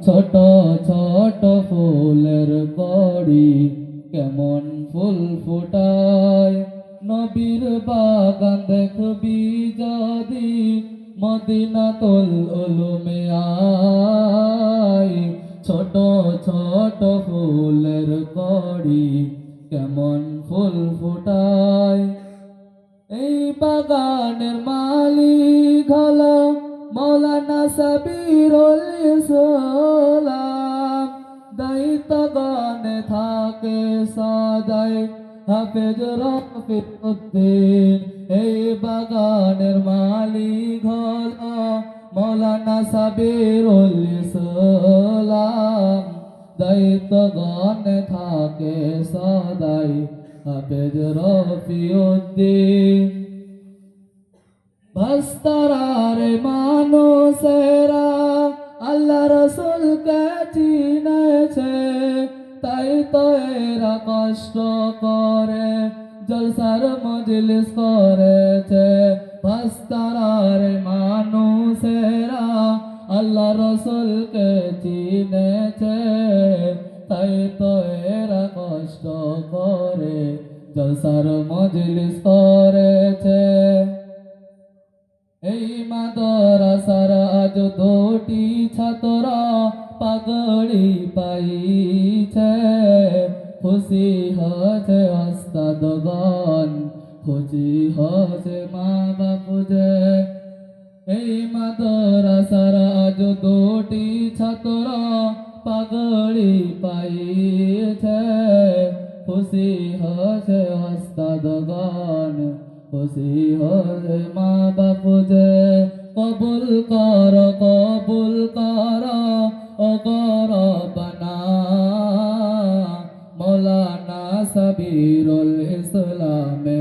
ছোট ছোট ফুলের কড়ি কেমন ফুল ফোটায়। নবীর বাগান দেখবি যদি মদিনাতুল উলুমে আয়। ছোট ছোট ফুলের কড়ি কেমন ফুল ফোটায়। এই বাগানের মালিক হলো মৌলানা সাবিরুল ইসলাম। দায়িত্বগণে থাকে সদাই হাফেজ রফিউদ্দিন। এই বাগানের মালিক হলো মৌলানা সাবিরুল ইসলাম। দায়িত্বগণে থাকে সদাই হাফেজ রফিউদ্দিন। ভাস্তারার মানুষেরা আল্লাহ রসুলকে চিনেছে, তাই তো এরা কষ্ট করে জলসার মজলিস করেছে। ভাস্তারার মানুষেরা আল্লাহ রসুলকে চিনেছে, তাই তো এরা কষ্ট করে জলসার মজলিস করেছে। এই মাদ্রাসার আজ দুটি ছাত্র পাগড়ি পাইছে, খুশি হয়েছে ওস্তাদগণ, খুশি হয়েছে মা বাপু যে। এই মাদ্রাসার আজ দুটি ছাত্র পাগড়ি পাইছে, খুশি হয়েছে ওস্তাদগণ, খুশি হয়েছে মা বাপু যে। কবুল কর ও রব্বানা মৌলানা সাবিরুল ইসলামে